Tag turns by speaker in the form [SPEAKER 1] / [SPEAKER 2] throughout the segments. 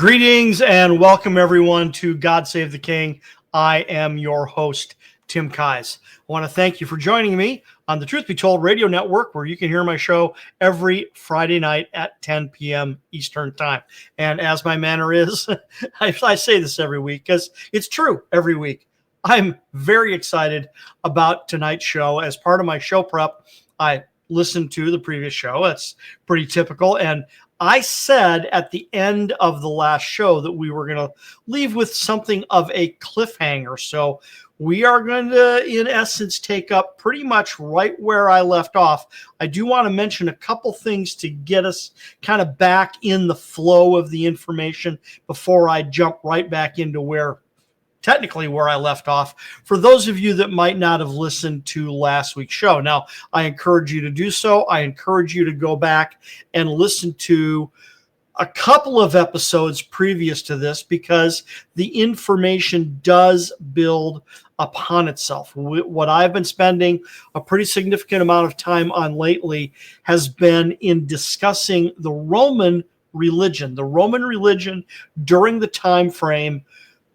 [SPEAKER 1] Greetings and welcome everyone to God Save the King. I am your host, Tim Keyes. I want to thank you for joining me on the Truth Be Told radio network, where you can hear my show every Friday night at 10 p.m. Eastern time. And as my manner is, I say this every week because it's true every week. I'm very excited about tonight's show. As part of my show prep, I listened to the previous show. That's pretty typical. And I said at the end of the last show that we were going to leave with something of a cliffhanger. So we are going to, in essence, take up pretty much right where I left off. I do want to mention a couple things to get us kind of back in the flow of the information before I jump right back into where I left off, for those of you that might not have listened to last week's show. Now, I encourage you to do so. I encourage you to go back and listen to a couple of episodes previous to this, because the information does build upon itself. What I've been spending a pretty significant amount of time on lately has been in discussing the Roman religion during the time frame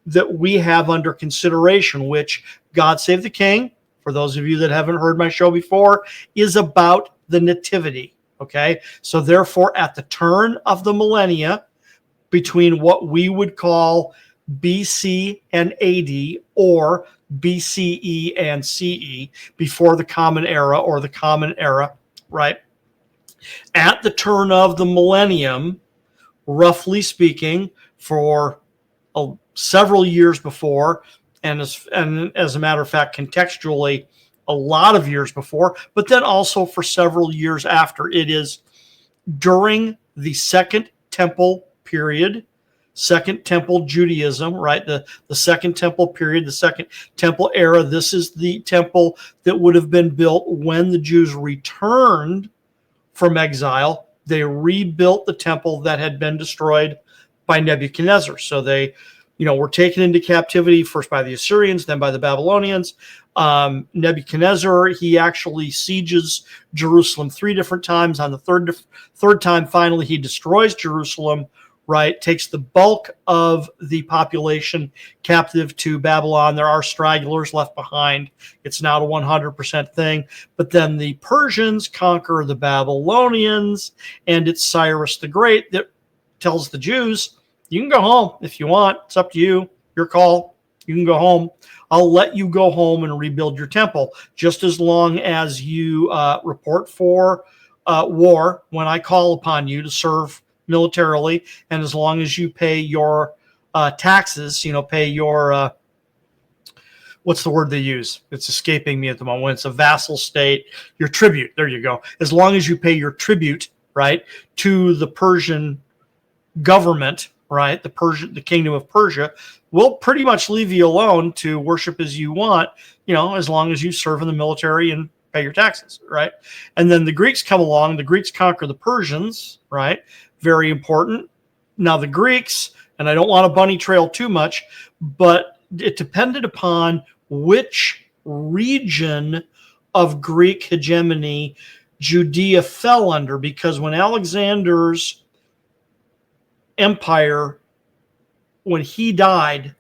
[SPEAKER 1] that we have under consideration, which, God Save the King, for those of you that haven't heard my show before, is about the nativity. Okay, so therefore, at the turn of the millennia, between what we would call BC and AD, or BCE and CE, before the Common Era or the Common Era, right? At the turn of the millennium, roughly speaking, for several years before, and as a matter of fact, contextually, a lot of years before, but then also for several years after. It is during the Second Temple period, Second Temple Judaism, right? The Second Temple period, the Second Temple era. This is the temple that would have been built when the Jews returned from exile. They rebuilt the temple that had been destroyed by Nebuchadnezzar. So they were taken into captivity first by the Assyrians, then by the Babylonians. Nebuchadnezzar, he actually sieges Jerusalem 3 different times. On the third time, finally, he destroys Jerusalem, right? Takes the bulk of the population captive to Babylon. There are stragglers left behind. It's not a 100% thing. But then the Persians conquer the Babylonians, and it's Cyrus the Great that tells the Jews, you can go home if you want. It's up to you. Your call. You can go home. I'll let you go home and rebuild your temple, just as long as you report for war when I call upon you to serve militarily, and as long as you pay your taxes, pay your what's the word they use? It's escaping me at the moment. When it's a vassal state, your tribute. There you go. As long as you pay your tribute, right, to the Persian government, right, the kingdom of Persia, will pretty much leave you alone to worship as you want, as long as you serve in the military and pay your taxes, right? And then the Greeks come along. The Greeks conquer the Persians, right? Very important. Now the Greeks, and I don't want to bunny trail too much, but it depended upon which region of Greek hegemony Judea fell under, because when Alexander's empire, when he died,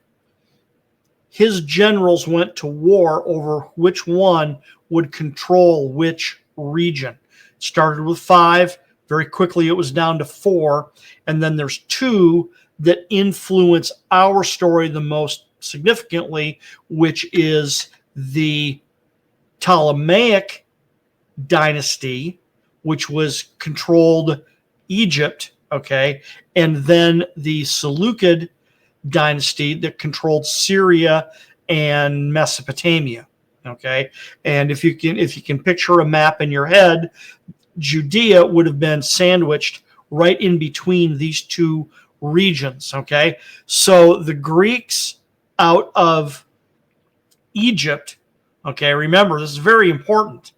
[SPEAKER 1] his generals went to war over which one would control which region. It started with 5. Very quickly, it was down to 4. And then there's 2 that influence our story the most significantly, which is the Ptolemaic dynasty, which was controlled Egypt, okay, and then the Seleucid dynasty that controlled Syria and Mesopotamia, okay. And if you can picture a map in your head, Judea would have been sandwiched right in between these 2 regions, okay. So the Greeks out of Egypt, okay, remember, this is very important.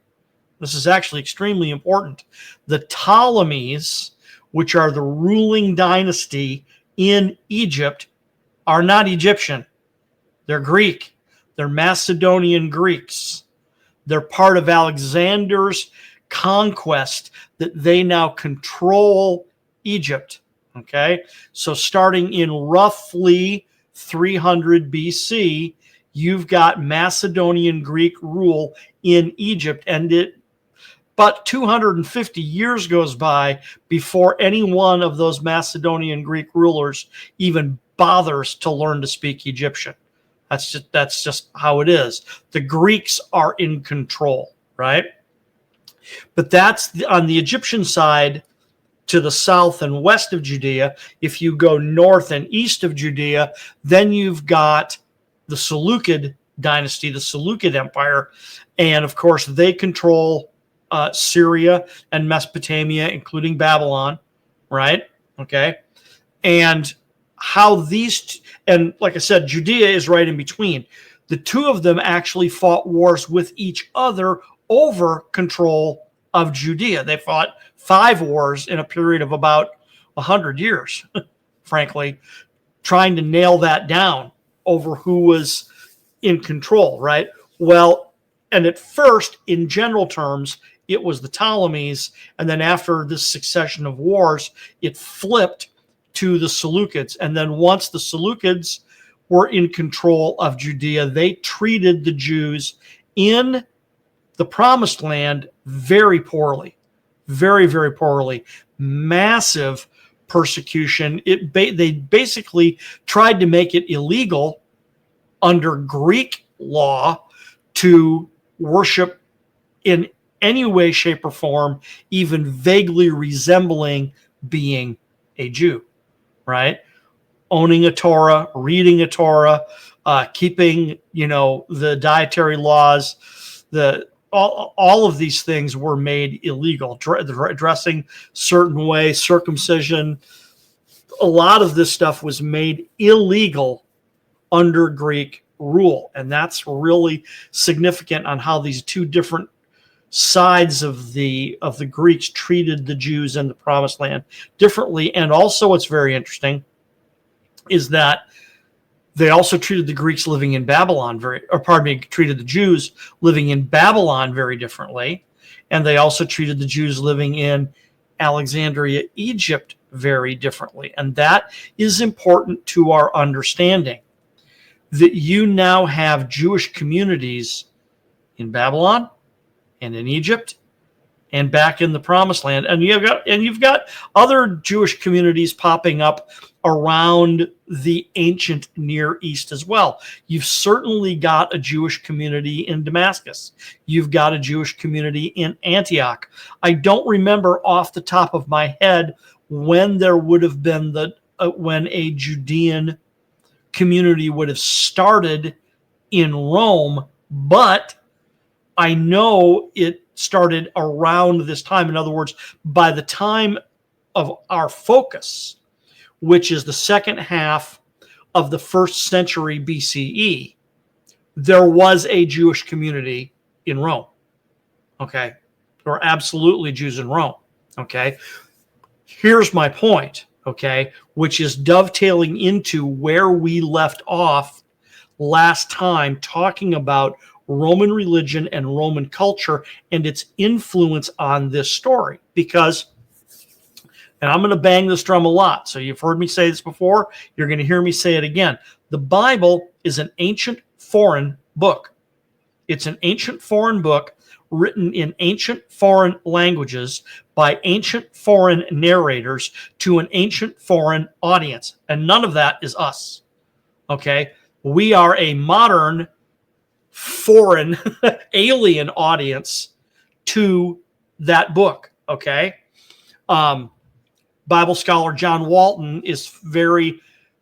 [SPEAKER 1] This is actually extremely important. The Ptolemies, which are the ruling dynasty in Egypt, are not Egyptian. They're Greek. They're Macedonian Greeks. They're part of Alexander's conquest, that they now control Egypt. Okay, so starting in roughly 300 BC, you've got Macedonian Greek rule in Egypt, and but 250 years goes by before any one of those Macedonian Greek rulers even bothers to learn to speak Egyptian. That's just how it is. The Greeks are in control, right? But that's on the Egyptian side. To the south and west of Judea. If you go north and east of Judea, then you've got the Seleucid dynasty, the Seleucid Empire. And of course, they control Syria and Mesopotamia, including Babylon, right? Okay. And how these, and like I said, Judea is right in between. The two of them actually fought wars with each other over control of Judea. They fought 5 wars in a period of about 100 years, frankly, trying to nail that down over who was in control, right? Well, and at first, in general terms, it was the Ptolemies, and then after this succession of wars, it flipped to the Seleucids. And then once the Seleucids were in control of Judea, they treated the Jews in the Promised Land very poorly. Very, very poorly. Massive persecution. They basically tried to make it illegal under Greek law to worship in any way, shape, or form, even vaguely resembling being a Jew, right? Owning a Torah, reading a Torah, keeping, the dietary laws, all of these things were made illegal. Dressing certain way, circumcision, a lot of this stuff was made illegal under Greek rule. And that's really significant on how these two different sides of the Greeks treated the Jews in the Promised Land differently. And also what's very interesting is that they also treated the Greeks living in Babylon treated the Jews living in Babylon very differently. And they also treated the Jews living in Alexandria, Egypt very differently. And that is important to our understanding, that you now have Jewish communities in Babylon and in Egypt and back in the Promised Land. And you've got other Jewish communities popping up around the ancient Near East as well. You've certainly got a Jewish community in Damascus. You've got a Jewish community in Antioch. I don't remember off the top of my head when there would have been when a Judean community would have started in Rome, but I know it started around this time. In other words, by the time of our focus, which is the second half of the 1st century BCE, there was a Jewish community in Rome. Okay. There were absolutely Jews in Rome. Okay. Here's my point. Okay. Which is dovetailing into where we left off last time, talking about Roman religion and Roman culture and its influence on this story. Because, and I'm going to bang this drum a lot, so you've heard me say this before, you're going to hear me say it again. The Bible is an ancient foreign book. It's an ancient foreign book written in ancient foreign languages by ancient foreign narrators to an ancient foreign audience. And none of that is us. Okay? We are a modern foreign alien audience to that book. Okay? Bible scholar John Walton is very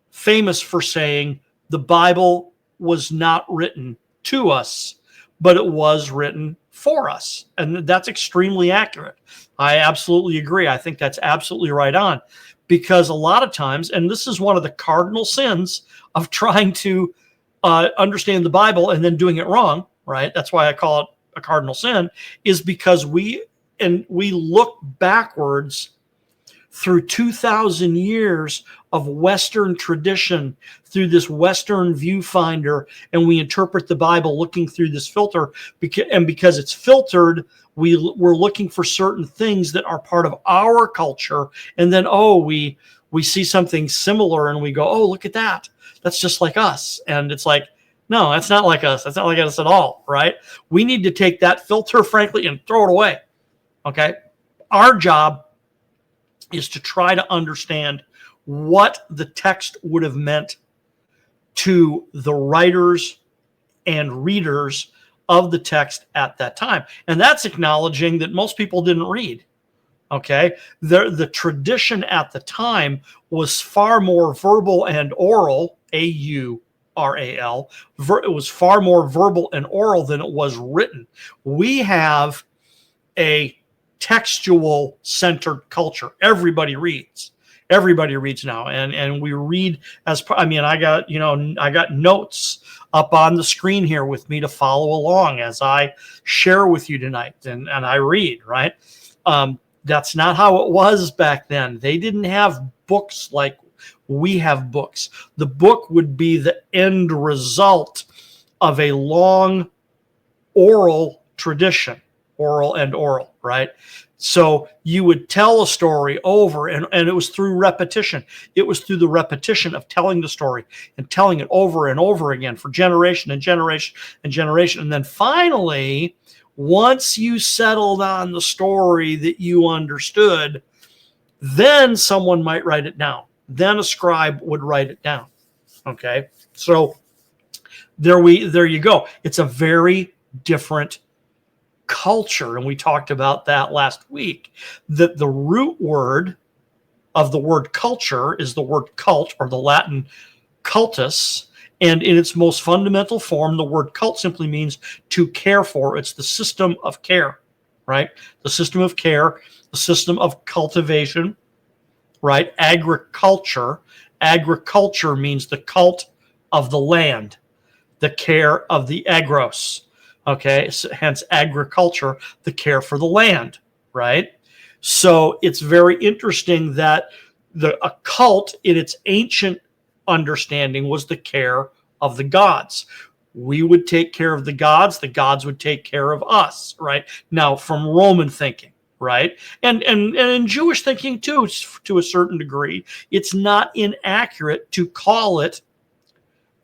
[SPEAKER 1] famous for saying the Bible was not written to us, but it was written for us. And that's extremely accurate. I absolutely agree. I think that's absolutely right on, because a lot of times, and this is one of the cardinal sins of trying to understand the Bible and then doing it wrong, right? That's why I call it a cardinal sin, is because we look backwards through 2,000 years of Western tradition, through this Western viewfinder, and we interpret the Bible looking through this filter. And because it's filtered, we're looking for certain things that are part of our culture, and then we we see something similar and we go, oh, look at that. That's just like us. And it's like, no, that's not like us. That's not like us at all, right? We need to take that filter, frankly, and throw it away, okay? Our job is to try to understand what the text would have meant to the writers and readers of the text at that time. And that's acknowledging that most people didn't read. Okay. The tradition at the time was far more verbal and oral, AURAL. It was far more verbal and oral than it was written. We have a textual centered culture. Everybody reads now, and we read I got notes up on the screen here with me to follow along as I share with you tonight, and I read, right? That's not how it was back then. They didn't have books like we have books. The book would be the end result of a long oral tradition, oral, right? So you would tell a story over, and it was through repetition. It was through the repetition of telling the story and telling it over and over again for generation and generation and generation. And then finally, once you settled on the story that you understood, then someone might write it down. Then a scribe would write it down. Okay, so there you go. It's a very different culture, and we talked about that last week. That the root word of the word culture is the word cult, or the Latin cultus. And in its most fundamental form, the word cult simply means to care for. It's the system of care, right? The system of care, the system of cultivation, right? Agriculture. Agriculture means the cult of the land, the care of the agros. Okay, so hence agriculture, the care for the land, right? So it's very interesting that a cult in its ancient understanding was the care of the gods. We would take care of the gods would take care of us, right? Now, from Roman thinking, right? And in Jewish thinking too, to a certain degree, it's not inaccurate to call it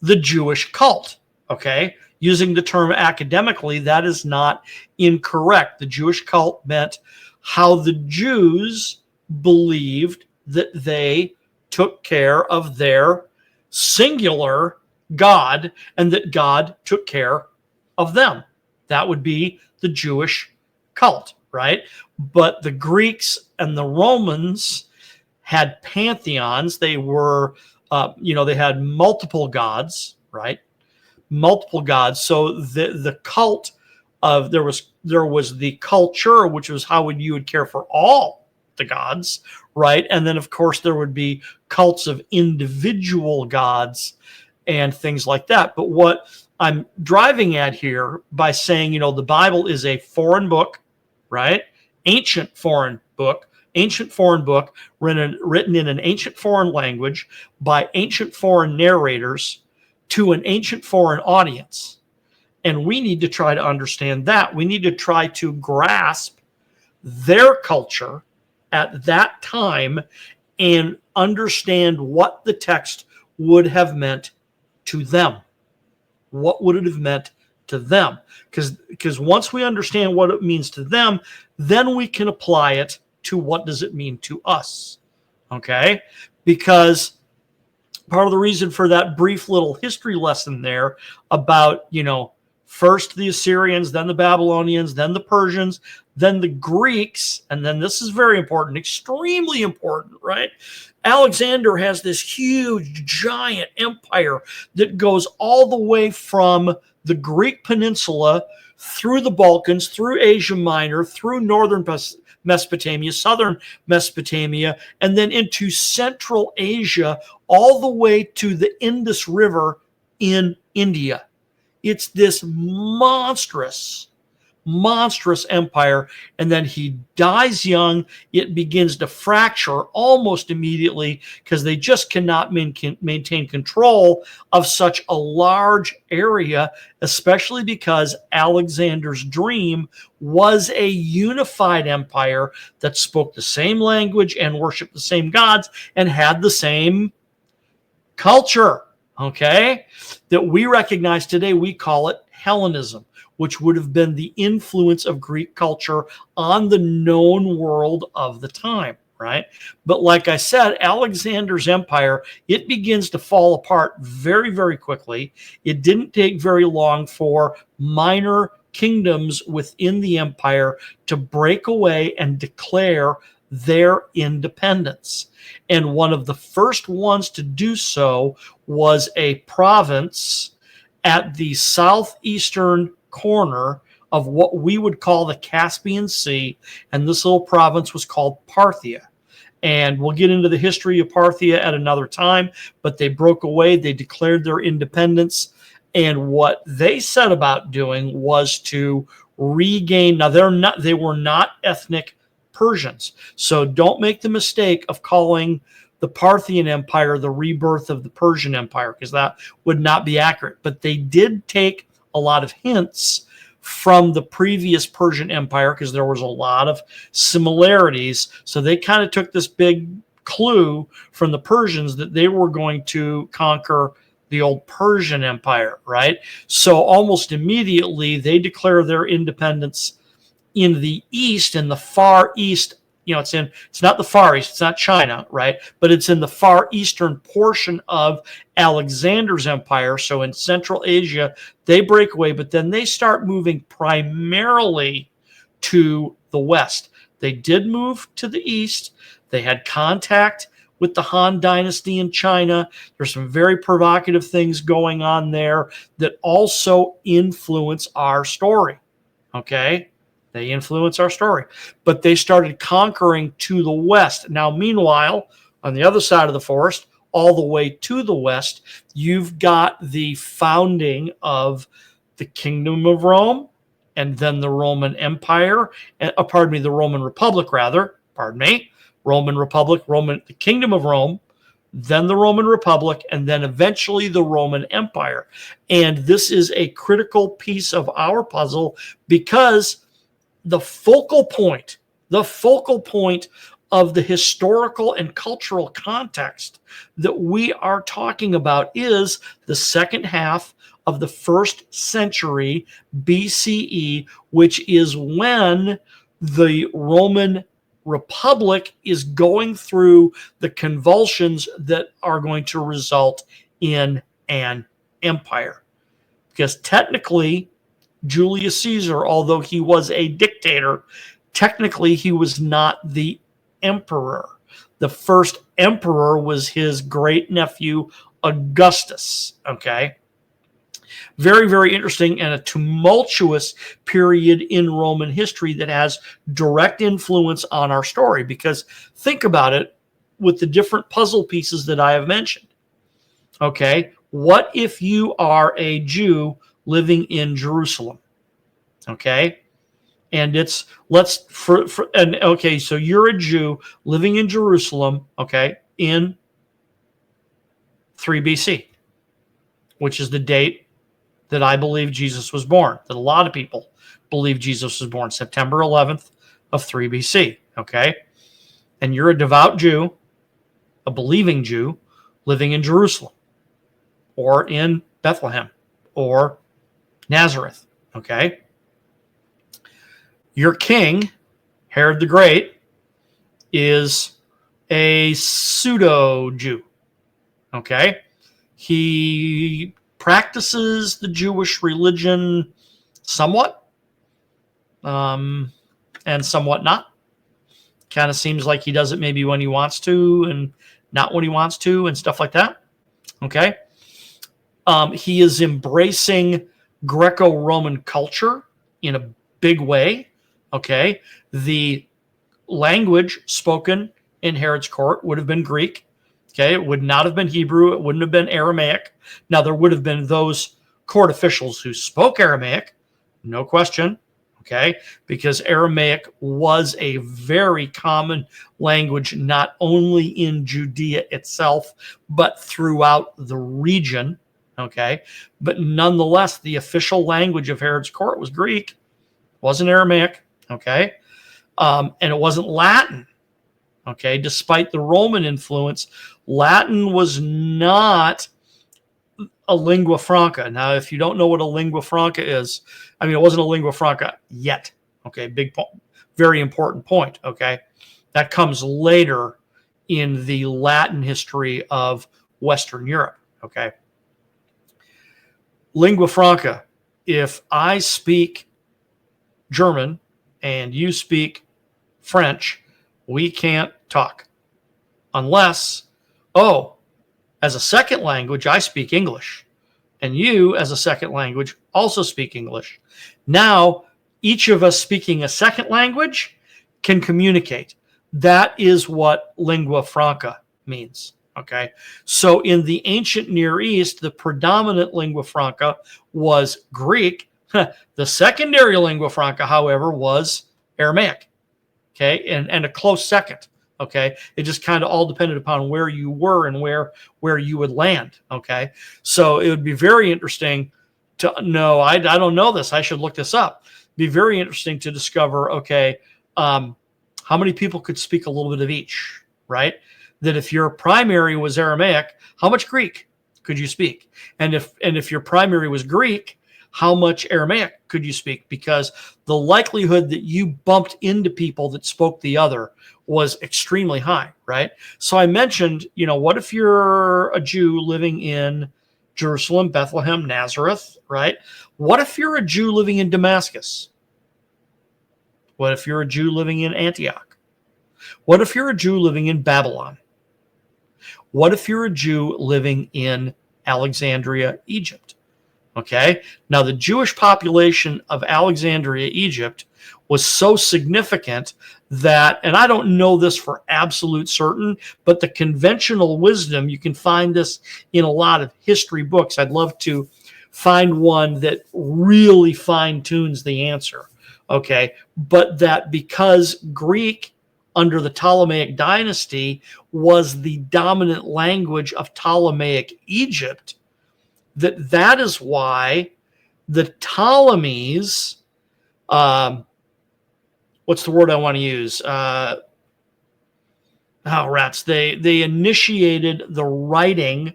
[SPEAKER 1] the Jewish cult, okay? Using the term academically, that is not incorrect. The Jewish cult meant how the Jews believed that they took care of their singular God and that God took care of them. That would be the Jewish cult, right? But the Greeks and the Romans had pantheons. They were, they had multiple gods, right? Multiple gods. So the cult of there was the culture, which was how you would care for all the gods, right? And then of course there would be cults of individual gods and things like that. But what I'm driving at here by saying, the Bible is a foreign book, right? Ancient foreign book written in an ancient foreign language by ancient foreign narrators to an ancient foreign audience. And we need to try to understand that. We need to try to grasp their culture at that time and understand what the text would have meant to them. What would it have meant to them? Because once we understand what it means to them, then we can apply it to what does it mean to us. Okay? Because part of the reason for that brief little history lesson there about, first the Assyrians, then the Babylonians, then the Persians, then the Greeks, and then this is very important, extremely important, right? Alexander has this huge, giant empire that goes all the way from the Greek peninsula through the Balkans, through Asia Minor, through northern Mesopotamia, southern Mesopotamia, and then into Central Asia, all the way to the Indus River in India. It's this monstrous monstrous empire, and then he dies young. It begins to fracture almost immediately because they just cannot maintain control of such a large area, especially because Alexander's dream was a unified empire that spoke the same language and worshiped the same gods and had the same culture, okay, that we recognize today. We call it Hellenism, which would have been the influence of Greek culture on the known world of the time, right? But like I said, Alexander's empire, it begins to fall apart very, very quickly. It didn't take very long for minor kingdoms within the empire to break away and declare their independence. And one of the first ones to do so was a province at the southeastern corner of what we would call the Caspian Sea, and this little province was called Parthia. And we'll get into the history of Parthia at another time, but they broke away, they declared their independence, and what they set about doing was to regain. Now they were not ethnic Persians, so don't make the mistake of calling the Parthian Empire the rebirth of the Persian Empire, because that would not be accurate. But they did take a lot of hints from the previous Persian Empire because there was a lot of similarities. So they kind of took this big clue from the Persians that they were going to conquer the old Persian Empire, right? So almost immediately they declare their independence in the east, in the far east. It's not the Far East, it's not China, right? But it's in the far eastern portion of Alexander's empire. So in Central Asia, they break away, but then they start moving primarily to the west. They did move to the east. They had contact with the Han Dynasty in China. There's some very provocative things going on there that also influence our story, okay? They influence our story, but they started conquering to the west. Now, meanwhile, on the other side of the forest, all the way to the west, you've got the founding of the Kingdom of Rome, and then the Roman Empire, the Roman Republic, rather, Roman Republic, the Kingdom of Rome, then the Roman Republic, and then eventually the Roman Empire. And this is a critical piece of our puzzle because the focal point of the historical and cultural context that we are talking about is the second half of the 1st century BCE, which is when the Roman Republic is going through the convulsions that are going to result in an empire. Because technically, Julius Caesar, although he was a dictator, technically he was not the emperor. The first emperor was his great nephew, Augustus. Okay. Very, very interesting and a tumultuous period in Roman history that has direct influence on our story. Because think about it with the different puzzle pieces that I have mentioned. Okay. What if you are a Jew living in Jerusalem? Okay. And so you're a Jew living in Jerusalem, okay, in 3 BC, which is the date that I believe Jesus was born, that a lot of people believe Jesus was born, September 11th of 3 BC, okay? And you're a devout Jew, a believing Jew, living in Jerusalem or in Bethlehem or Nazareth, okay? Your king, Herod the Great, is a pseudo-Jew, okay? He practices the Jewish religion somewhat, and somewhat not. Kind of seems like he does it maybe when he wants to and not when he wants to and stuff like that, okay? He is embracing Greco-Roman culture in a big way. Okay, the language spoken in Herod's court would have been Greek. Okay, it would not have been Hebrew. It wouldn't have been Aramaic. Now, there would have been those court officials who spoke Aramaic, no question. okay? Because Aramaic was a very common language, not only in Judea itself, but throughout the region, okay? But nonetheless, the official language of Herod's court was Greek, wasn't Aramaic, okay? And it wasn't Latin, okay? Despite the Roman influence, Latin was not a lingua franca. Now, if you don't know what a lingua franca is, I mean, it wasn't a lingua franca yet. Okay, very important point. Okay, that comes later in the Latin history of Western Europe. Okay, lingua franca. If I speak German and you speak French, we can't talk unless, as a second language, I speak English, and you, as a second language, also speak English. Now, each of us speaking a second language can communicate. That is what lingua franca means, okay? So in the ancient Near East, the predominant lingua franca was Greek. The secondary lingua franca, however, was Aramaic, okay? And a close second. Okay, it just kind of all depended upon where you were and where you would land. Okay, so it would be very interesting to know. I don't know this. I should look this up. It'd be very interesting to discover. Okay, how many people could speak a little bit of each? Right. That if your primary was Aramaic, how much Greek could you speak? And if your primary was Greek, how much Aramaic could you speak? Because the likelihood that you bumped into people that spoke the other was extremely high, right? So I mentioned, what if you're a Jew living in Jerusalem, Bethlehem, Nazareth, right? What if you're a Jew living in Damascus? What if you're a Jew living in Antioch? What if you're a Jew living in Babylon? What if you're a Jew living in Alexandria, Egypt? Okay, now the Jewish population of Alexandria, Egypt was so significant that, and I don't know this for absolute certain, but the conventional wisdom, you can find this in a lot of history books. I'd love to find one that really fine tunes the answer. Okay, but that because Greek under the Ptolemaic dynasty was the dominant language of Ptolemaic Egypt, that is why the Ptolemies, what's the word I want to use? They initiated the writing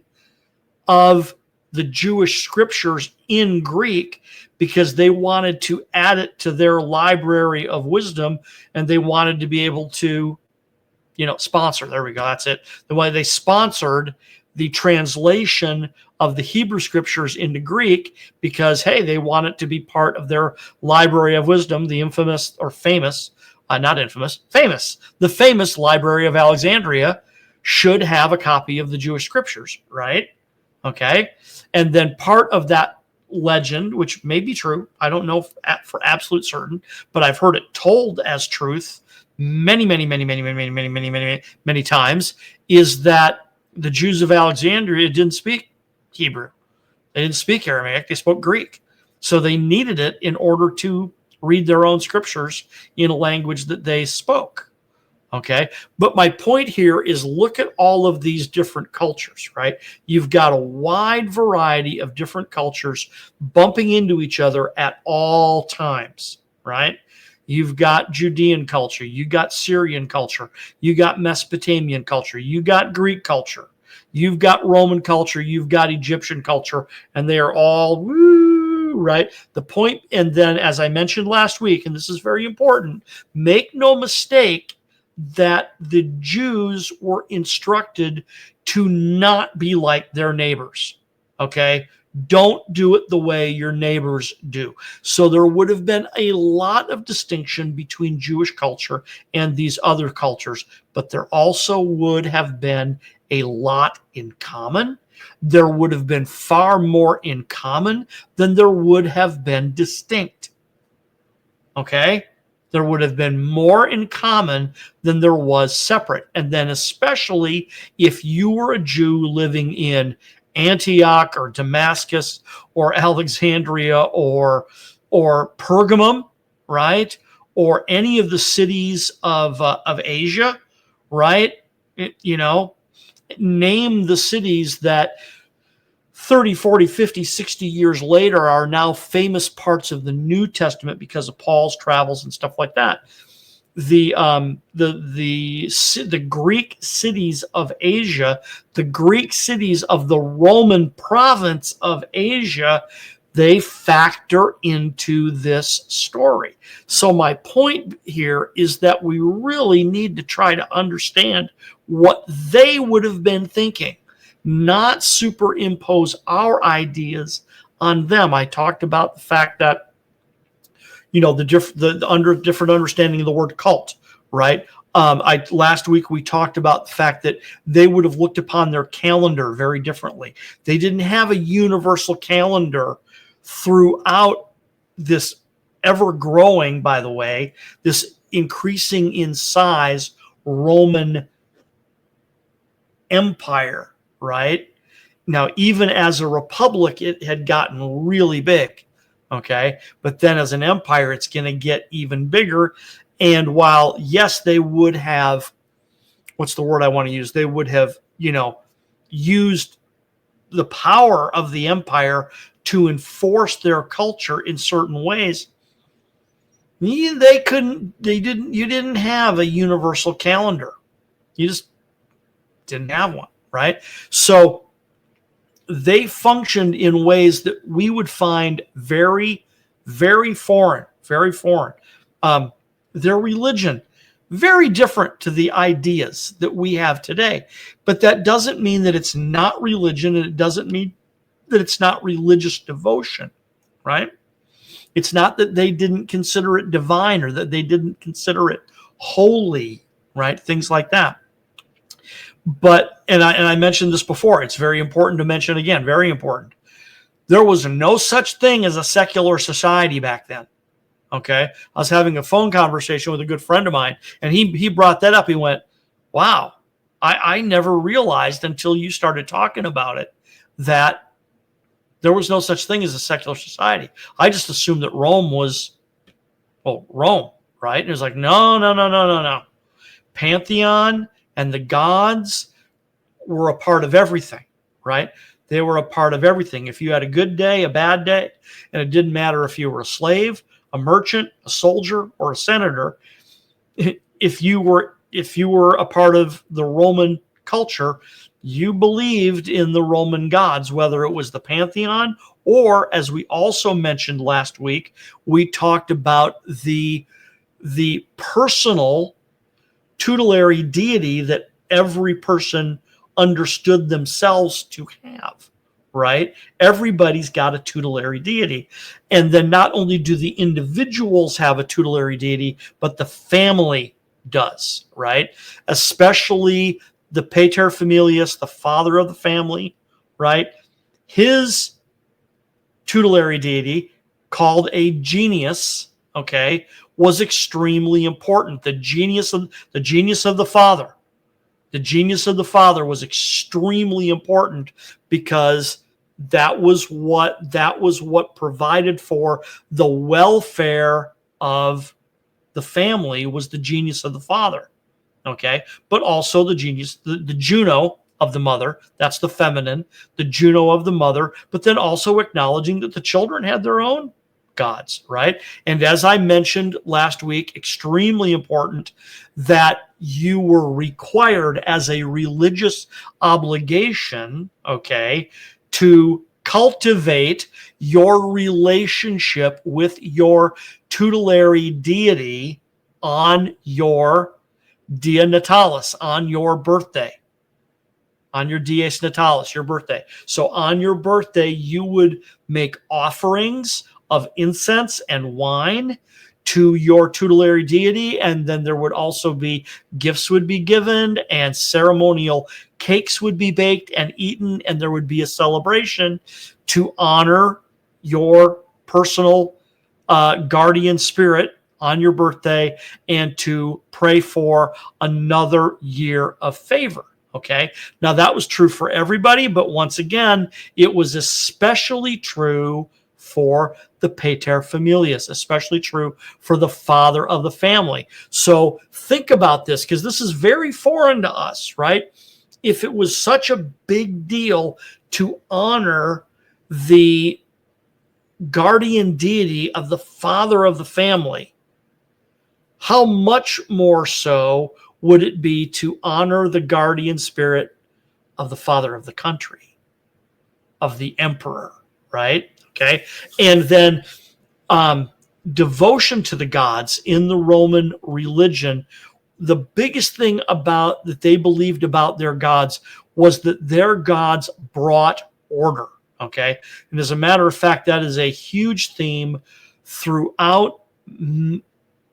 [SPEAKER 1] of the Jewish scriptures in Greek because they wanted to add it to their library of wisdom, and they wanted to be able to, sponsor. There we go. That's it. The way they sponsored the translation of the Hebrew scriptures into Greek because, hey, they want it to be part of their library of wisdom, the infamous or famous, the famous Library of Alexandria should have a copy of the Jewish scriptures, right? Okay. And then part of that legend, which may be true, I don't know for absolute certain, but I've heard it told as truth many times, is that the Jews of Alexandria didn't speak Hebrew. They didn't speak Aramaic. They spoke Greek. So they needed it in order to read their own scriptures in a language that they spoke. Okay. But my point here is look at all of these different cultures, right? You've got a wide variety of different cultures bumping into each other at all times, right? You've got Judean culture, you got Syrian culture, you got Mesopotamian culture, you got Greek culture, you've got Roman culture, you've got Egyptian culture, and they are all right? The point, and then as I mentioned last week, and this is very important, make no mistake that the Jews were instructed to not be like their neighbors, okay? Don't do it the way your neighbors do. So there would have been a lot of distinction between Jewish culture and these other cultures, but there also would have been a lot in common. There would have been far more in common than there would have been distinct. Okay? There would have been more in common than there was separate. And then especially if you were a Jew living in Antioch or Damascus or Alexandria or Pergamum, right? Or any of the cities of Asia, right? Name the cities that 30, 40, 50, 60 years later are now famous parts of the New Testament because of Paul's travels and stuff like that. The Greek cities of Asia, the Greek cities of the Roman province of Asia, they factor into this story. So my point here is that we really need to try to understand what they would have been thinking, not superimpose our ideas on them. I talked about the fact that the under different understanding of the word cult, right? Last week we talked about the fact that they would have looked upon their calendar very differently. They didn't have a universal calendar throughout this ever growing, by the way, this increasing in size Roman Empire, right? Now, even as a republic, it had gotten really big. Okay. But then as an empire, it's going to get even bigger. And while, yes, they would have, what's the word I want to use? They would have, used the power of the empire to enforce their culture in certain ways. You didn't have a universal calendar. You just didn't have one, right? So they functioned in ways that we would find very, very foreign, very foreign. Their religion, very different to the ideas that we have today. But that doesn't mean that it's not religion, and it doesn't mean that it's not religious devotion, right? It's not that they didn't consider it divine or that they didn't consider it holy, right? Things like that. But, and I mentioned this before, it's very important to mention again, very important. There was no such thing as a secular society back then. Okay. I was having a phone conversation with a good friend of mine, and he brought that up. He went, wow, I never realized until you started talking about it that there was no such thing as a secular society. I just assumed that Rome was, Rome, right? And it was like, no. Pantheon and the gods were a part of everything, right? They were a part of everything. If you had a good day, a bad day, and it didn't matter if you were a slave, a merchant, a soldier, or a senator, if you were a part of the Roman culture, you believed in the Roman gods, whether it was the pantheon or, as we also mentioned last week, we talked about the personal tutelary deity that every person understood themselves to have, right? Everybody's got a tutelary deity. And then not only do the individuals have a tutelary deity, but the family does, right? Especially the pater familias, the father of the family, right? His tutelary deity, called a genius, okay, was extremely important. The genius of the father. The genius of the father was extremely important because that was what provided for the welfare of the family, was the genius of the father. Okay, but also the genius, the Juno of the mother, that's the feminine, the Juno of the mother, but then also acknowledging that the children had their own gods, right? And as I mentioned last week, extremely important that you were required as a religious obligation, okay, to cultivate your relationship with your tutelary deity on your Dies Natalis, on your birthday, on your Dies Natalis, your birthday. So on your birthday, you would make offerings of incense and wine to your tutelary deity, and then there would also be gifts would be given, and ceremonial cakes would be baked and eaten, and there would be a celebration to honor your personal guardian spirit on your birthday and to pray for another year of favor. Okay. Now that was true for everybody, but once again, it was especially true for the pater familias, especially true for the father of the family. So think about this, because this is very foreign to us, right? If it was such a big deal to honor the guardian deity of the father of the family, how much more so would it be to honor the guardian spirit of the father of the country, of the emperor, right? Okay. And then devotion to the gods in the Roman religion, the biggest thing about that they believed about their gods was that their gods brought order. Okay. And as a matter of fact, that is a huge theme throughout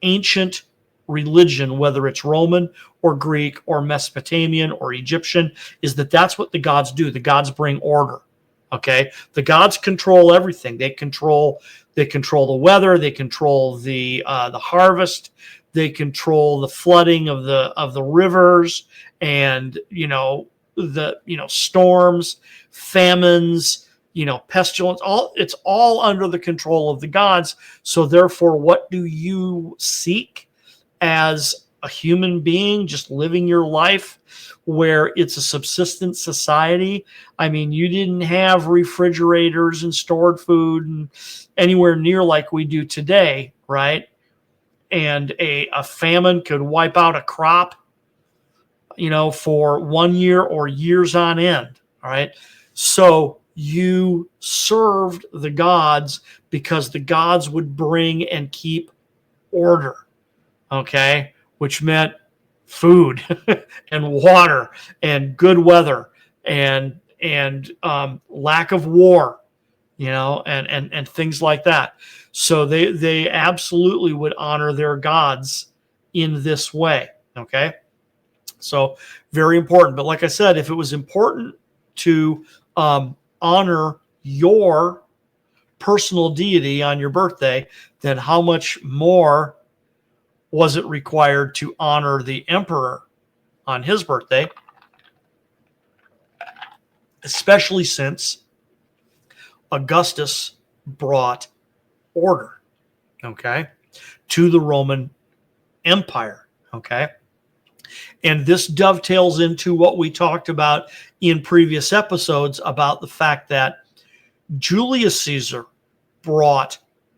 [SPEAKER 1] ancient religion, whether it's Roman or Greek or Mesopotamian or Egyptian, is that that's what the gods do. The gods bring order. Okay. The gods control everything. They control the weather. They control the harvest. They control the flooding of the rivers, and the storms, famines, pestilence. It's all under the control of the gods. So therefore, what do you seek as a human being just living your life where it's a subsistence society? I mean, you didn't have refrigerators and stored food and anywhere near like we do today, right? And a famine could wipe out a crop, for 1 year or years on end. All right. So you served the gods because the gods would bring and keep order. Okay. Which meant food and water and good weather and lack of war, and things like that. So they absolutely would honor their gods in this way. Okay. So very important. But like I said, if it was important to honor your personal deity on your birthday, then how much more was it required to honor the emperor on his birthday, especially since Augustus brought order, okay, to the Roman Empire, okay? And this dovetails into what we talked about in previous episodes about the fact that Julius Caesar brought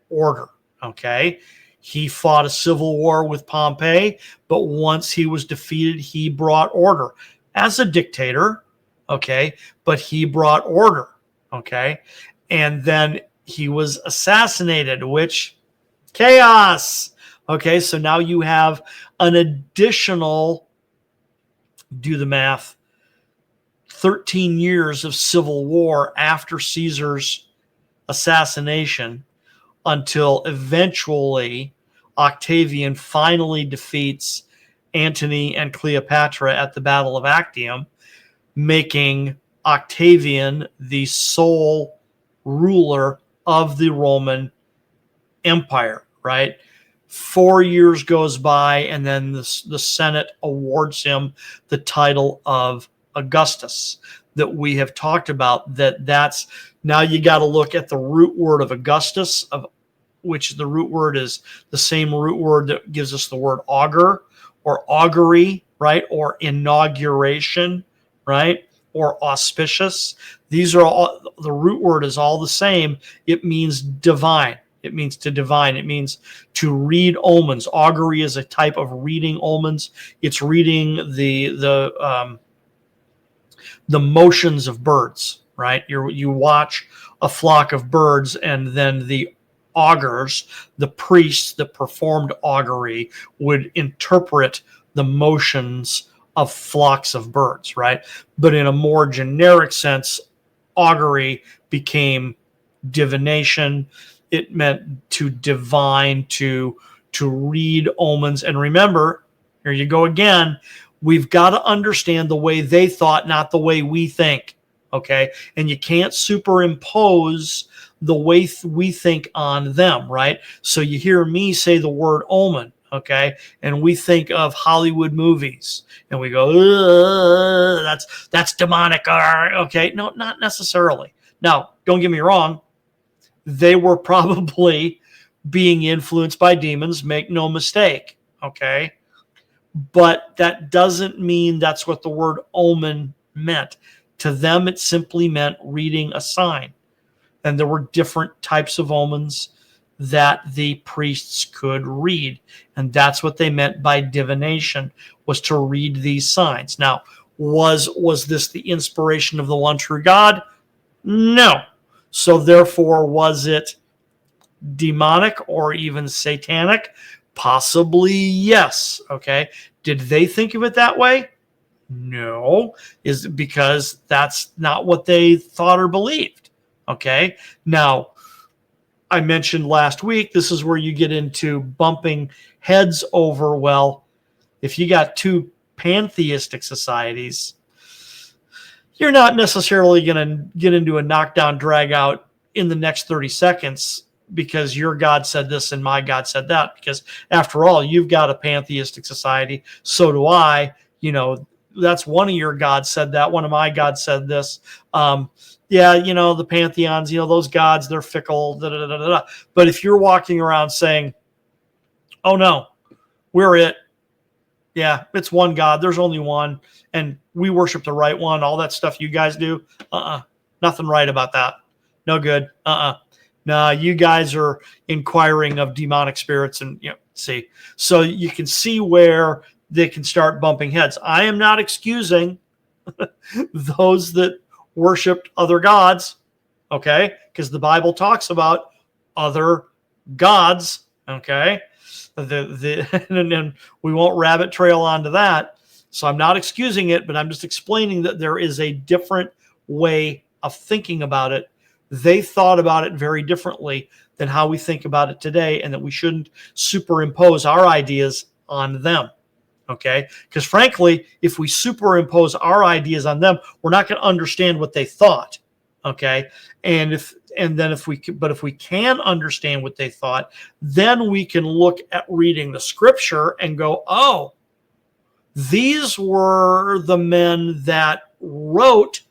[SPEAKER 1] order, okay? He fought a civil war with Pompey, but once he was defeated, he brought order as a dictator, okay? But he brought order, okay? And then he was assassinated, which chaos. Okay, so now you have an additional, do the math, 13 years of civil war after Caesar's assassination until eventually Octavian finally defeats Antony and Cleopatra at the Battle of Actium, making Octavian the sole ruler of the Roman Empire, right? 4 years goes by, and then the Senate awards him the title of Augustus that we have talked about. That's now you got to look at the root word of Augustus, of which the root word is the same root word that gives us the word augur or augury, right? Or inauguration, right? Or auspicious. These are all, the root word is all the same. It means divine. It means to divine. It means to read omens. Augury is a type of reading omens. It's reading the motions of birds, right? You watch a flock of birds, and then the augurs, the priests that performed augury, would interpret the motions of flocks of birds, right? But in a more generic sense, augury became divination. It meant to divine, to read omens. And remember, here you go again, we've got to understand the way they thought, not the way we think, okay? And you can't superimpose the way we think on them, right? So you hear me say the word omen, okay? And we think of Hollywood movies, and we go, that's demonic, okay? No, not necessarily. Now, don't get me wrong. they were probably being influenced by demons, make no mistake, okay? But that doesn't mean that's what the word omen meant. To them, it simply meant reading a sign. And there were different types of omens that the priests could read. And that's what they meant by divination, was to read these signs. Now, was this the inspiration of the one true God? No. So therefore, was it demonic or even satanic? Possibly yes. Okay. Did they think of it that way? No. Is because that's not what they thought or believed. Okay. Now, I mentioned last week, this is where you get into bumping heads over, well, if you got two pantheistic societies, you're not necessarily going to get into a knockdown drag out in the next 30 seconds because your God said this and my God said that. Because after all, you've got a pantheistic society. So do I. You know, that's one of your gods said that. One of my gods said this. Yeah, you know, the pantheons, you know, those gods, they're fickle. Da, da, da, da, da. But if you're walking around saying, oh, no, we're it. Yeah, it's one God. There's only one. And we worship the right one. All that stuff you guys do. Nothing right about that. No good. No, you guys are inquiring of demonic spirits. And, you know, see. So you can see where they can start bumping heads. I am not excusing those that worshiped other gods. Okay. Because the Bible talks about other gods. Okay. And we won't rabbit trail onto that. So I'm not excusing it, but I'm just explaining that there is a different way of thinking about it. They thought about it very differently than how we think about it today, and that we shouldn't superimpose our ideas on them. Okay? Because frankly, if we superimpose our ideas on them, we're not going to understand what they thought. Okay? If we can understand what they thought, then we can look at reading the scripture and go, oh, these were the men that wrote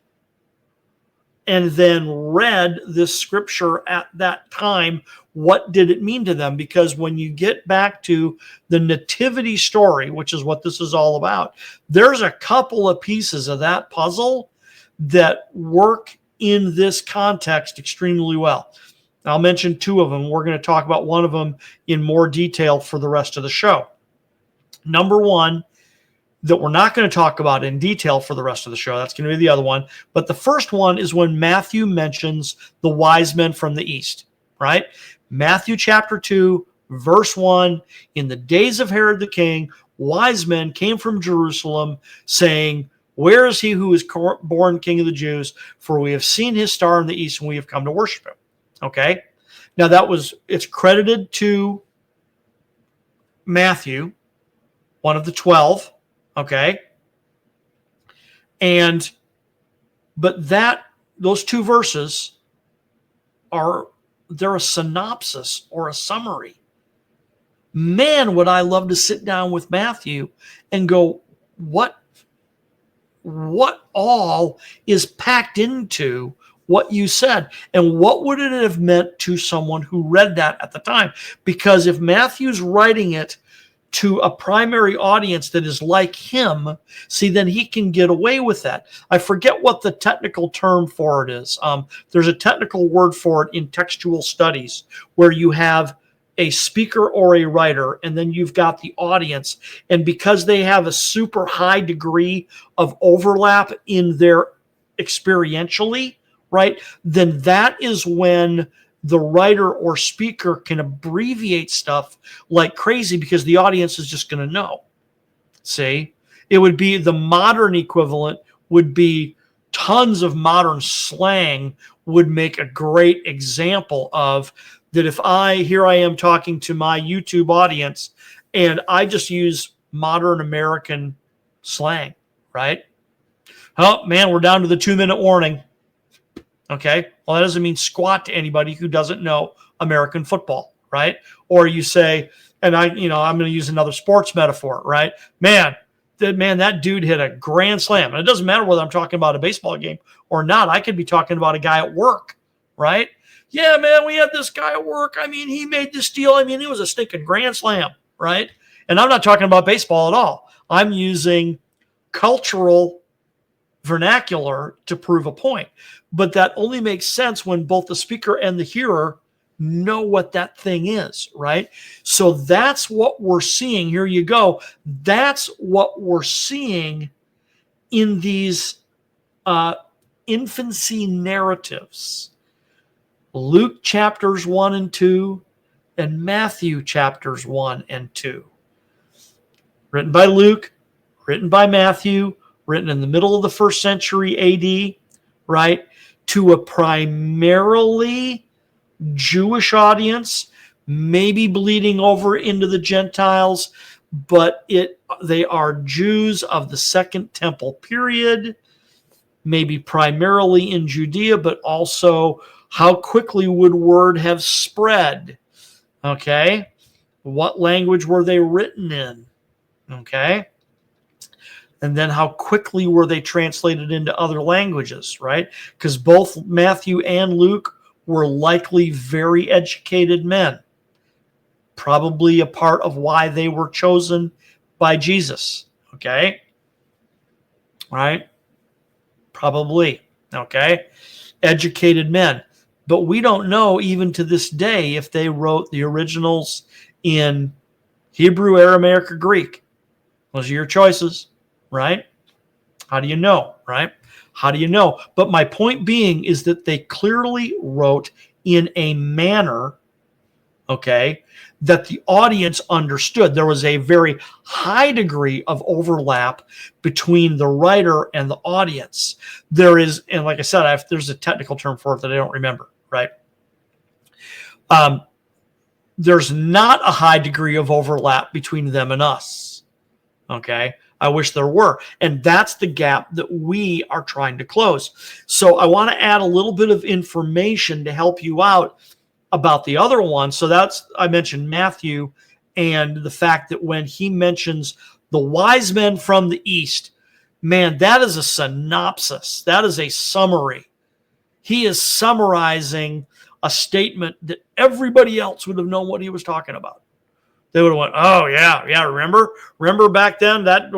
[SPEAKER 1] and then read this scripture at that time. What did it mean to them? Because when you get back to the nativity story, which is what this is all about, there's a couple of pieces of that puzzle that work in this context extremely well. I'll mention two of them. We're going to talk about one of them in more detail for the rest of the show. Number one, that we're not going to talk about in detail for the rest of the show. That's going to be the other one. But the first one is when Matthew mentions the wise men from the east, right? Matthew chapter 2, verse 1, in the days of Herod the king, wise men came from Jerusalem saying, where is he who is born King of the Jews? For we have seen his star in the east and we have come to worship him. Okay. Now it's credited to Matthew, one of the 12. Okay. But those two verses they're a synopsis or a summary. Man, would I love to sit down with Matthew and go, what all is packed into what you said, and what would it have meant to someone who read that at the time? Because if Matthew's writing it to a primary audience that is like him, see, then he can get away with that. I forget what the technical term for it is. There's a technical word for it in textual studies where you have a speaker or a writer, and then you've got the audience. And because they have a super high degree of overlap in their experientially, right, then that is when the writer or speaker can abbreviate stuff like crazy because the audience is just going to know. See, it would be the modern equivalent would be tons of modern slang would make a great example of that. If here I am talking to my YouTube audience and I just use modern American slang, right? Oh man, we're down to the 2-minute warning. Okay. Well, that doesn't mean squat to anybody who doesn't know American football, right? Or you say, and I'm going to use another sports metaphor, right? Man, that dude hit a grand slam. And it doesn't matter whether I'm talking about a baseball game or not. I could be talking about a guy at work, right? yeah, man, we had this guy at work. I mean, he made this deal. I mean, it was a stinking grand slam, right? And I'm not talking about baseball at all. I'm using cultural vernacular to prove a point. But that only makes sense when both the speaker and the hearer know what that thing is, right? So that's what we're seeing. Here you go. That's what we're seeing in these infancy narratives. Luke chapters 1 and 2 and Matthew chapters 1 and 2. Written by Luke, written by Matthew, written in the middle of the first century AD, right? To a primarily Jewish audience, maybe bleeding over into the Gentiles, but they are Jews of the Second Temple period, maybe primarily in Judea, but also how quickly would word have spread? Okay. What language were they written in? Okay. And then how quickly were they translated into other languages, right? Because both Matthew and Luke were likely very educated men, probably a part of why they were chosen by Jesus, okay? Right? Probably, okay? Educated men. But we don't know even to this day if they wrote the originals in Hebrew, Aramaic, or Greek. Those are your choices, right? How do you know, right? How do you know? But my point being is that they clearly wrote in a manner, okay, that the audience understood. There was a very high degree of overlap between the writer and the audience. There is, and like I said, there's a technical term for it that I don't remember, right? There's not a high degree of overlap between them and us, okay? I wish there were. And that's the gap that we are trying to close. So I want to add a little bit of information to help you out about the other one. So I mentioned Matthew and the fact that when he mentions the wise men from the east, man, that is a synopsis. That is a summary. He is summarizing a statement that everybody else would have known what he was talking about. They would have went, oh, yeah, remember back then, that,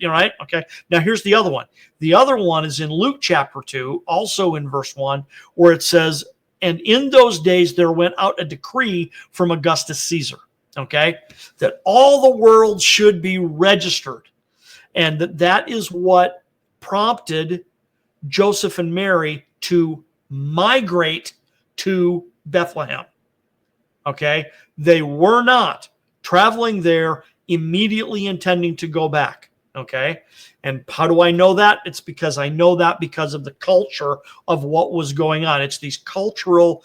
[SPEAKER 1] right? Okay. Now, here's the other one. The other one is in Luke chapter 2, also in verse 1, where it says, and in those days there went out a decree from Augustus Caesar, okay, that all the world should be registered. And that is what prompted Joseph and Mary to migrate to Bethlehem. Okay, they were not traveling there immediately intending to go back. Okay, and how do I know that? It's because I know that because of the culture of what was going on. It's these cultural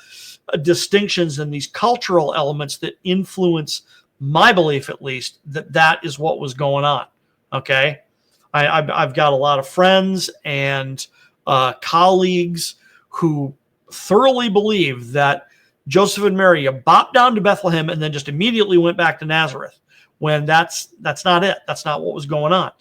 [SPEAKER 1] distinctions and these cultural elements that influence my belief, at least, that is what was going on. Okay, I've got a lot of friends and colleagues who thoroughly believe that Joseph and Mary bopped down to Bethlehem and then just immediately went back to Nazareth, when that's not it. That's not what was going on.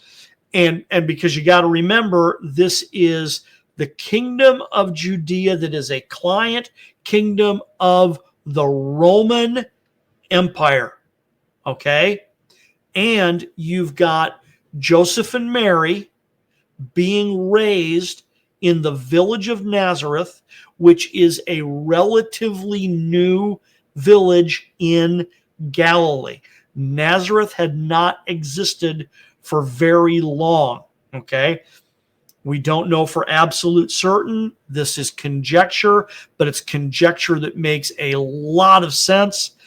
[SPEAKER 1] And because you got to remember, this is the kingdom of Judea that is a client kingdom of the Roman Empire. Okay? And you've got Joseph and Mary being raised in the village of Nazareth, which is a relatively new village in Galilee. Nazareth had not existed for very long, okay? We don't know for absolute certain. This is conjecture, but it's conjecture that makes a lot of sense.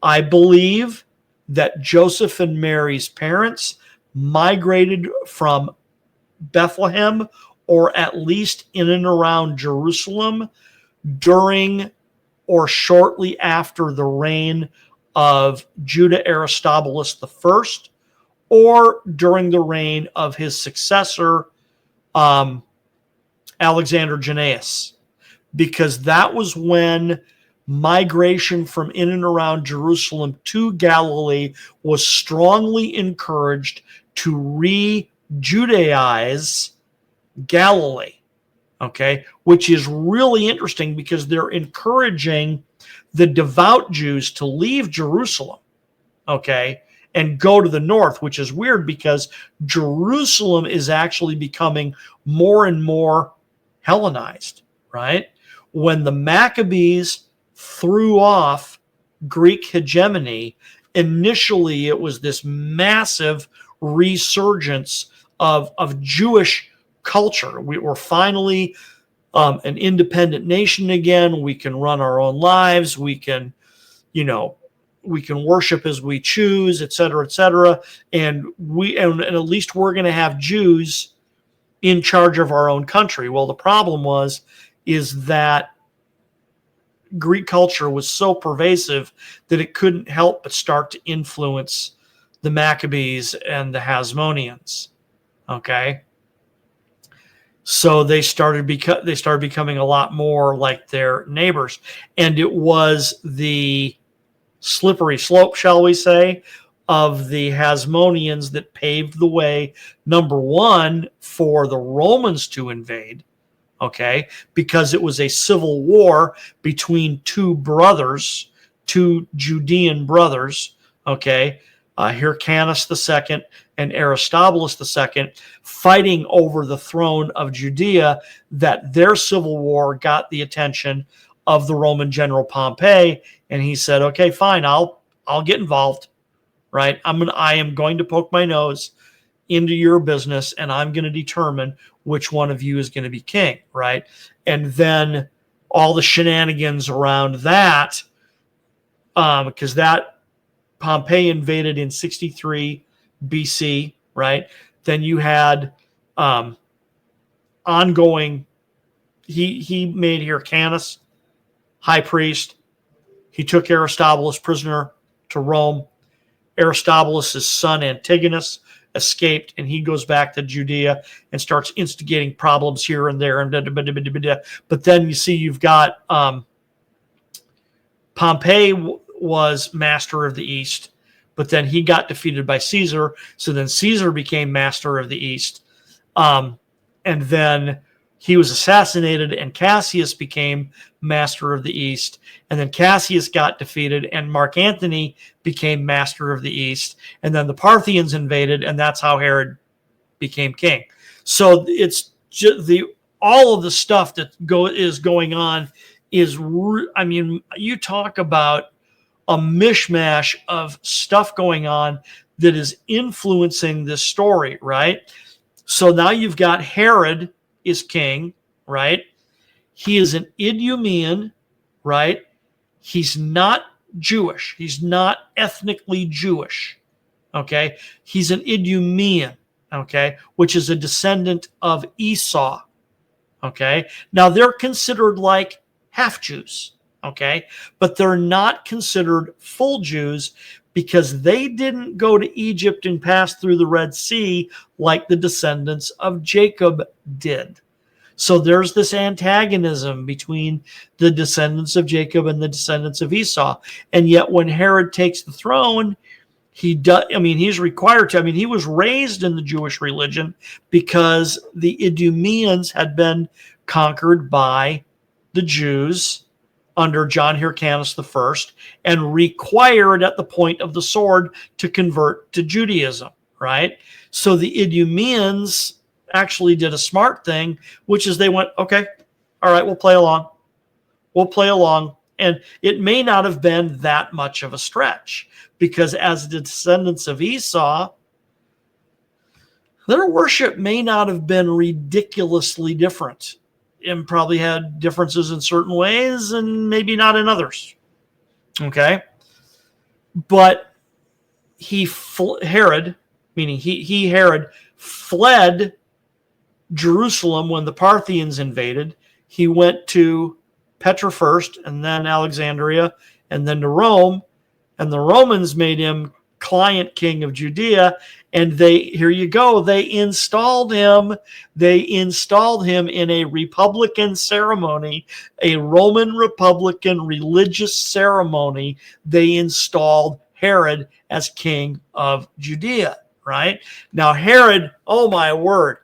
[SPEAKER 1] I believe that Joseph and Mary's parents migrated from Bethlehem, or at least in and around Jerusalem, during or shortly after the reign of Judah Aristobulus I, or during the reign of his successor, Alexander Jannaeus, because that was when migration from in and around Jerusalem to Galilee was strongly encouraged to re-Judaize Galilee. okay, which is really interesting because they're encouraging the devout Jews to leave Jerusalem, okay, and go to the north, which is weird because Jerusalem is actually becoming more and more Hellenized, right? When the Maccabees threw off Greek hegemony, initially it was this massive resurgence of Jewish culture. We were finally an independent nation again. We can run our own lives. We can, we can worship as we choose, et cetera, et cetera. And at least we're going to have Jews in charge of our own country. Well, the problem is that Greek culture was so pervasive that it couldn't help but start to influence the Maccabees and the Hasmoneans. Okay. So they started becoming a lot more like their neighbors. And it was the slippery slope, shall we say, of the Hasmoneans that paved the way, number one, for the Romans to invade, okay, because it was a civil war between two Judean brothers, okay, Hyrcanus II and Aristobulus II, fighting over the throne of Judea. That their civil war got the attention of the Roman general Pompey, and he said, "Okay, fine, I'll get involved, right? I am going to poke my nose into your business, and I'm going to determine which one of you is going to be king," right? And then all the shenanigans around that, because that Pompey invaded in 63 BC, right? Then you had ongoing. He made Hyrcanus high priest. He took Aristobulus prisoner to Rome. Aristobulus' son Antigonus escaped, and he goes back to Judea and starts instigating problems here and there. But then you see you've got Pompey was master of the East, but then he got defeated by Caesar. So then Caesar became master of the East. And then he was assassinated, and Cassius became master of the East. And then Cassius got defeated, and Mark Antony became master of the East. And then the Parthians invaded, and that's how Herod became king. So it's just all of the stuff that is going on is, you talk about a mishmash of stuff going on that is influencing this story, right? So now you've got Herod is king, right? He is an Idumean, right? He's not Jewish. He's not ethnically Jewish, okay? He's an Idumean, okay, which is a descendant of Esau, okay? Now they're considered like half Jews, okay? But they're not considered full Jews because they didn't go to Egypt and pass through the Red Sea like the descendants of Jacob did. So there's this antagonism between the descendants of Jacob and the descendants of Esau. And yet when Herod takes the throne, he's required to. He was raised in the Jewish religion because the Idumeans had been conquered by the Jews under John Hyrcanus I and required at the point of the sword to convert to Judaism, right? So the Idumeans actually did a smart thing, which is they went, okay, all right, we'll play along. We'll play along. And it may not have been that much of a stretch because as the descendants of Esau, their worship may not have been ridiculously different and probably had differences in certain ways and maybe not in others. Okay. But Herod, fled Jerusalem when the Parthians invaded. He went to Petra first and then Alexandria and then to Rome, and the Romans made him client king of Judea, and they installed him in a republican ceremony, a Roman republican religious ceremony. They installed Herod as king of Judea, right? Now Herod, oh my word,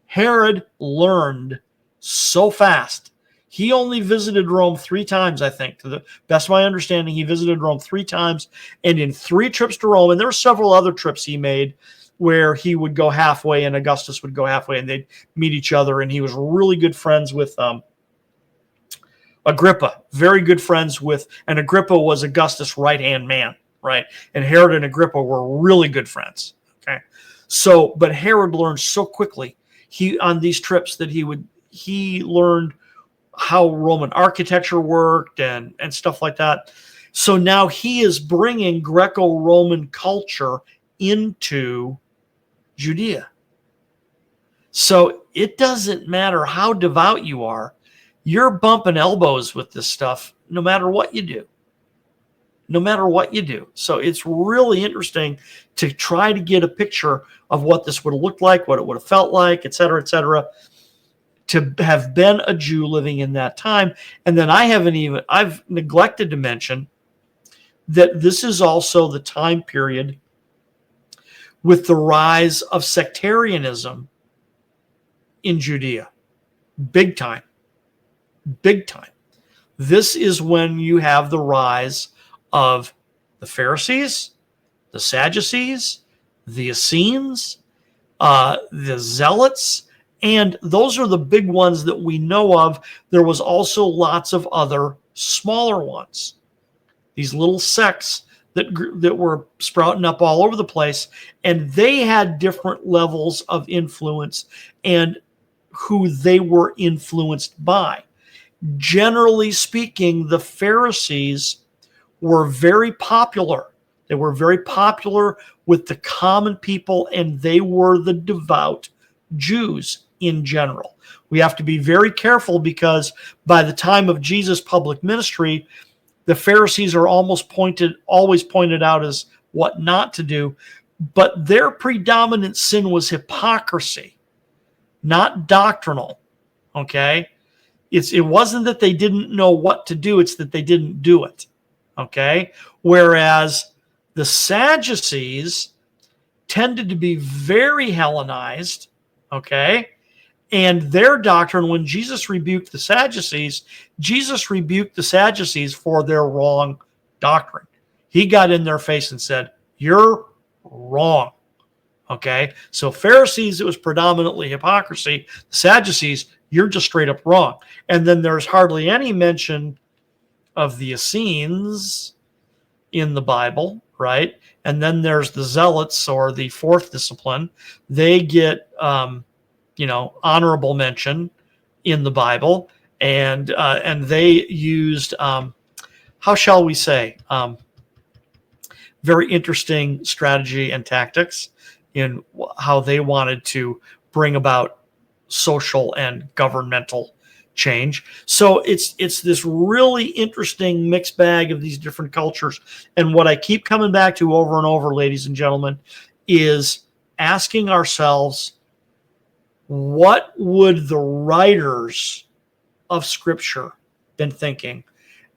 [SPEAKER 1] Herod learned so fast. He only visited Rome 3 times, I think. To the best of my understanding, he visited Rome 3 times, and in 3 trips to Rome, and there were several other trips he made where he would go halfway and Augustus would go halfway, and they'd meet each other, and he was really good friends with Agrippa, very good friends with, and Agrippa was Augustus' right-hand man, right? And Herod and Agrippa were really good friends, okay? So, but Herod learned so quickly on these trips that he learned how Roman architecture worked and stuff like that. So now he is bringing Greco-Roman culture into Judea. So it doesn't matter how devout you are, you're bumping elbows with this stuff no matter what you do. No matter what you do. So it's really interesting to try to get a picture of what this would have looked like, what it would have felt like, et cetera, to have been a Jew living in that time. And then I've neglected to mention that this is also the time period with the rise of sectarianism in Judea. Big time. Big time. This is when you have the rise of the Pharisees, the Sadducees, the Essenes, the Zealots, and those are the big ones that we know of. There was also lots of other smaller ones, these little sects that were sprouting up all over the place, and they had different levels of influence and who they were influenced by. Generally speaking, the Pharisees were very popular. They were very popular with the common people, and they were the devout Jews in general. We have to be very careful because by the time of Jesus' public ministry, the Pharisees are always pointed out as what not to do, but their predominant sin was hypocrisy, not doctrinal, okay? It wasn't that they didn't know what to do, it's that they didn't do it, okay? Whereas the Sadducees tended to be very Hellenized, okay? And their doctrine, when Jesus rebuked the Sadducees for their wrong doctrine. He got in their face and said, "You're wrong." Okay? So Pharisees, it was predominantly hypocrisy. The Sadducees, you're just straight up wrong. And then there's hardly any mention of the Essenes in the Bible, right? And then there's the Zealots, or the fourth discipline. They get honorable mention in the Bible, and they used how shall we say, very interesting strategy and tactics in how they wanted to bring about social and governmental change. So it's this really interesting mixed bag of these different cultures. And what I keep coming back to over and over, ladies and gentlemen, is asking ourselves, what would the writers of Scripture been thinking?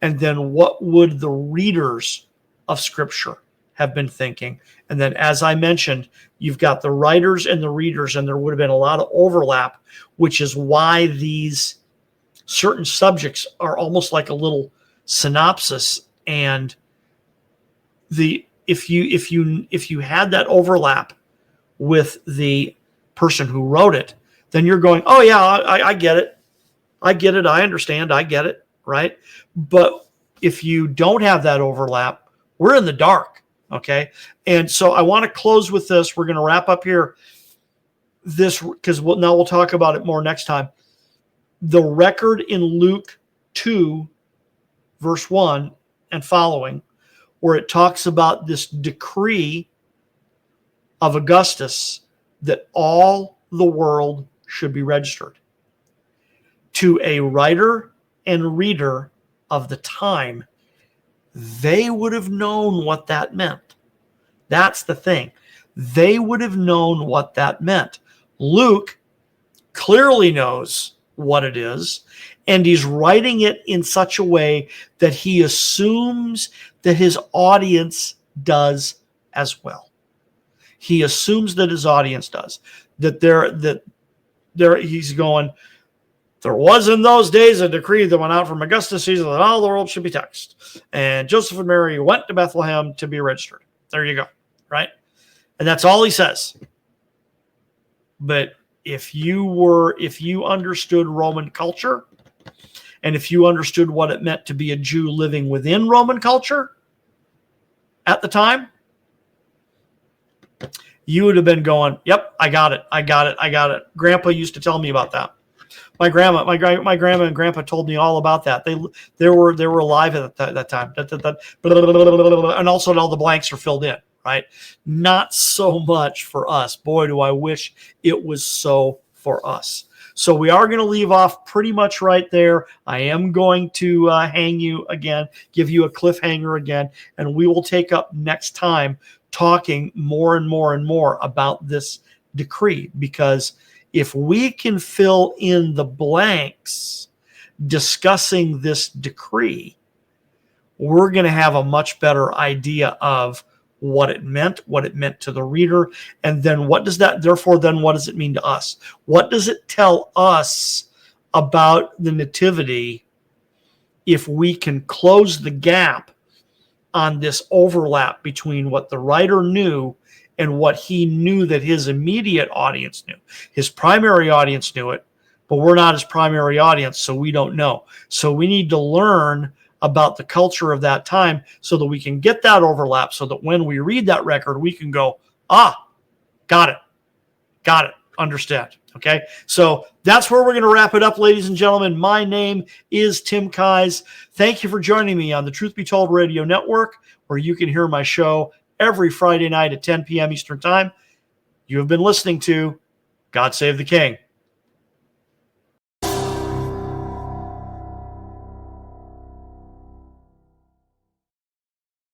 [SPEAKER 1] And then what would the readers of Scripture have been thinking? And then, as I mentioned, you've got the writers and the readers, and there would have been a lot of overlap, which is why these certain subjects are almost like a little synopsis. And if you had that overlap with the person who wrote it, then you're going, "Oh yeah, I get it. I get it. I understand. I get it." Right? But if you don't have that overlap, we're in the dark. Okay. And so I want to close with this. We're going to wrap up here because we'll talk about it more next time. The record in Luke 2, verse 1 and following, where it talks about this decree of Augustus that all the world should be registered. To a writer and reader of the time, they would have known what that meant. That's the thing. They would have known what that meant. Luke clearly knows what it is, and he's writing it in such a way that he assumes that his audience does as well. He assumes that his audience does. That he's going, There was in those days a decree that went out from Augustus Caesar that all the world should be taxed. And Joseph and Mary went to Bethlehem to be registered. There you go, right? And that's all he says. But if you understood Roman culture, and if you understood what it meant to be a Jew living within Roman culture at the time, you would have been going, yep, I got it. Grandpa used to tell me about that. My grandma and grandpa told me all about that. They were alive at that time. And also all the blanks are filled in, right? Not so much for us. Boy, do I wish it was so for us. So we are going to leave off pretty much right there. I am going to hang you again, give you a cliffhanger again, and we will take up next time talking more and more and more about this decree, because if we can fill in the blanks discussing this decree, we're going to have a much better idea of what it meant to the reader, and then what does it mean to us? What does it tell us about the nativity if we can close the gap on this overlap between what the writer knew and what he knew that his immediate audience knew? His primary audience knew it, but we're not his primary audience, so we don't know. So we need to learn about the culture of that time so that we can get that overlap, so that when we read that record, we can go, got it, understand. Okay, so that's where we're going to wrap it up, ladies and gentlemen. My name is Tim Kise. Thank you for joining me on the Truth Be Told Radio Network, where you can hear my show every Friday night at 10 p.m. Eastern Time. You have been listening to God Save the King.